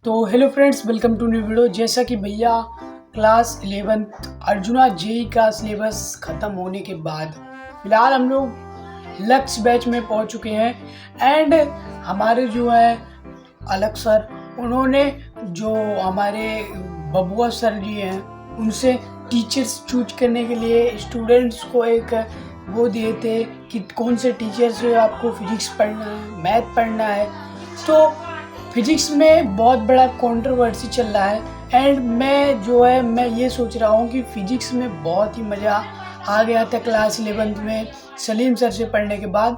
तो hello friends, welcome to new video. जैसा कि भैया क्लास 11th अर्जुना जेई का सिलेबस ख़त्म होने के बाद फिलहाल हम लोग लक्ष्य बैच में पहुंच चुके हैं। एंड हमारे जो है अलग सर, उन्होंने जो हमारे बबुआ सर जी हैं उनसे टीचर्स चूज करने के लिए स्टूडेंट्स को एक वो दिए थे कि कौन से टीचर से आपको फिजिक्स पढ़ना है, मैथ पढ़ना है। तो फिजिक्स में बहुत बड़ा कंट्रोवर्सी चल रहा है एंड मैं ये सोच रहा हूँ कि फिजिक्स में बहुत ही मज़ा आ गया था क्लास 11th में सलीम सर से पढ़ने के बाद।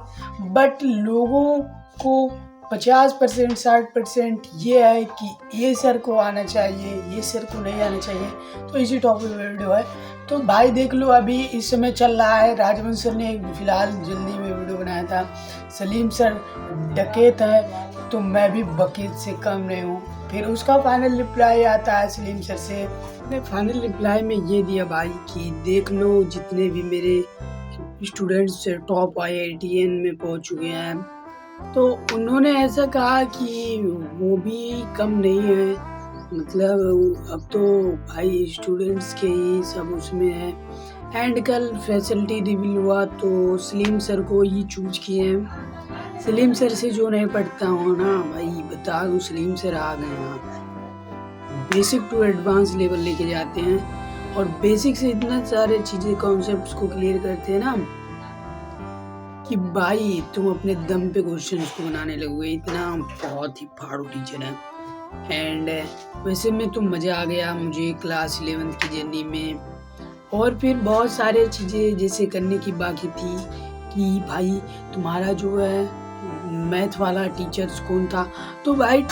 बट लोगों को 50% 60% ये है कि ये सर को आना चाहिए, ये सर को नहीं आना चाहिए। तो इसी टॉपिक में वीडियो है। तो भाई देख लो, अभी इस समय चल रहा है, राजवंश सर ने एक फिलहाल जल्दी में वीडियो बनाया था, सलीम सर डकैत है तो मैं भी बकेट से कम नहीं हूँ। फिर उसका फाइनल रिप्लाई आता है सलीम सर से। मैंने फाइनल रिप्लाई में ये दिया भाई कि देख लो, जितने भी मेरे स्टूडेंट्स टॉप IITN में पहुँच चुके हैं, तो उन्होंने ऐसा कहा कि वो भी कम नहीं है। मतलब अब तो भाई स्टूडेंट्स के ही सब उसमें है। एंड कल फैसिलिटी रिवील हुआ तो सलीम सर को ही चूज किए हैं। सलीम सर से जो नहीं पढ़ता हूँ ना भाई, बता दूँ, सलीम सर आ गए हैं, बेसिक टू एडवांस लेवल लेके जाते हैं और बेसिक से इतना सारे चीज़ें कॉन्सेप्ट्स को क्लियर करते हैं ना कि भाई तुम अपने दम पे क्वेश्चंस को बनाने लगोगे। इतना बहुत ही फाड़ू टीचर है। एंड वैसे में तो मज़ा आ गया मुझे क्लास 11th की जर्नी में। और फिर बहुत सारे चीज़ें जैसे करने की बाकी थी कि भाई तुम्हारा जो है मैथ वाला टीचर्स कौन था। तो भाई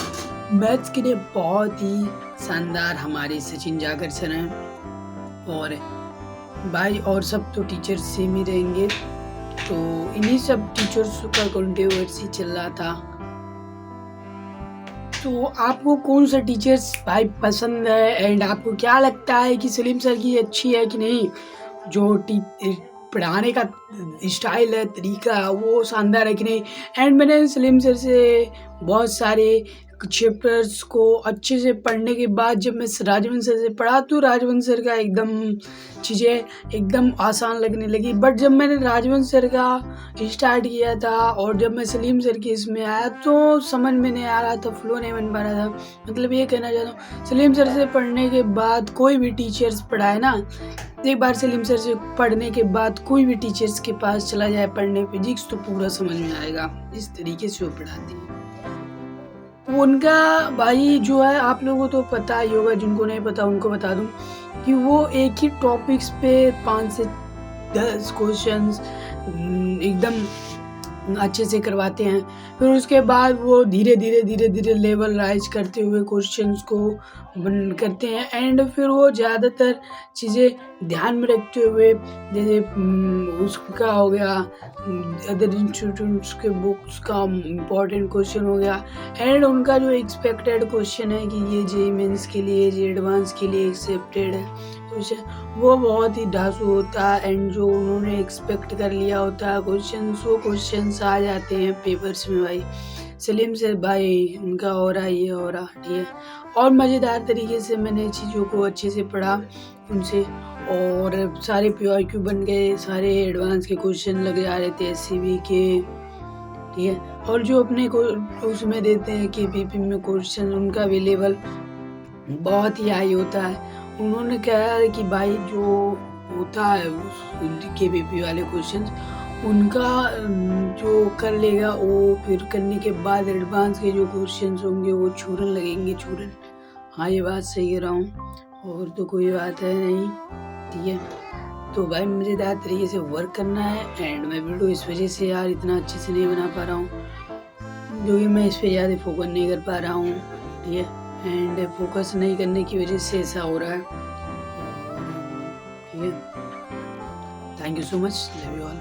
मैथ्स के लिए बहुत ही शानदार हमारे सचिन जागर सर हैं। और भाई और सब तो टीचर्स सेम ही रहेंगे। तो इन्हीं सब टीचर्स का कंट्रोवर्सी चल रहा था। तो आपको कौन सा टीचर्स भाई पसंद है एंड आपको क्या लगता है कि सलीम सर की अच्छी है कि नहीं? जो पढ़ाने का स्टाइल है, तरीका है, वो शानदार है कि नहीं? एंड मैंने सलीम सर से बहुत सारे चैप्टर्स को अच्छे से पढ़ने के बाद जब मैं राजवंश सर से पढ़ा तो राजवंश सर का एकदम चीज़ें एकदम आसान लगने लगी। बट जब मैंने राजवंश सर का स्टार्ट किया था और जब मैं सलीम सर के इसमें आया तो समझ में नहीं आ रहा था, फ्लो नहीं बन पा रहा था। मतलब ये कहना चाहता हूँ, सलीम सर से पढ़ने के बाद कोई भी टीचर्स पढ़ाए ना, एक बार सलीम सर से पढ़ने के बाद कोई भी टीचर्स के पास चला जाए पढ़ने फिजिक्स तो पूरा समझ में आएगा। इस तरीके से वो पढ़ाते हैं। उनका भाई जो है, आप लोगों को तो पता ही होगा, जिनको नहीं पता उनको बता दूं कि वो एक ही टॉपिक्स पे 5 से 10 क्वेश्चंस एकदम अच्छे से करवाते हैं। फिर उसके बाद वो धीरे धीरे लेवल राइज करते हुए क्वेश्चंस को करते हैं। एंड फिर वो ज़्यादातर चीज़ें ध्यान में रखते हुए, जैसे उसका हो गया अदर इंस्टीट्यूट्स के बुक्स का इम्पोर्टेंट क्वेश्चन हो गया। एंड उनका जो एक्सपेक्टेड क्वेश्चन है कि ये जेईई मेंस के लिए, जे एडवांस के लिए एक्सेप्टेड है क्वेश्चन, वो बहुत ही धांसू होता है। एंड जो उन्होंने एक्सपेक्ट कर लिया होता है क्वेश्चंस, वो क्वेश्चंस आ जाते हैं पेपर्स में भाई। सलीम से भाई उनका हो रहा, ये हो रहा, ठीक है। और मज़ेदार तरीके से मैंने चीज़ों को अच्छे से पढ़ा उनसे और सारे PYQ बन गए, सारे एडवांस के क्वेश्चन लगे आ रहे थे SCB के, ठीक है। और जो अपने को उसमें देते हैं KPP में क्वेश्चन, उनका भी लेवल बहुत ही हाई होता है। उन्होंने कहा है कि भाई जो होता है उस KPP वाले क्वेश्चंस, उनका जो कर लेगा वो फिर करने के बाद एडवांस के जो क्वेश्चंस होंगे वो चूरन लगेंगे, चूरन। हाँ, ये बात सही कह रहा हूँ और तो कोई बात है नहीं, ठीक है। तो भाई मज़ेदार तरीके से वर्क करना है। एंड मैं वीडियो इस वजह से यार इतना अच्छे से नहीं बना पा रहा हूँ क्योंकि मैं इस पर ज़्यादा फोकस नहीं कर पा रहा हूँ, ठीक है। एंड फोकस नहीं करने की वजह से ऐसा हो रहा है, ठीक है। Thank you so much, love you all.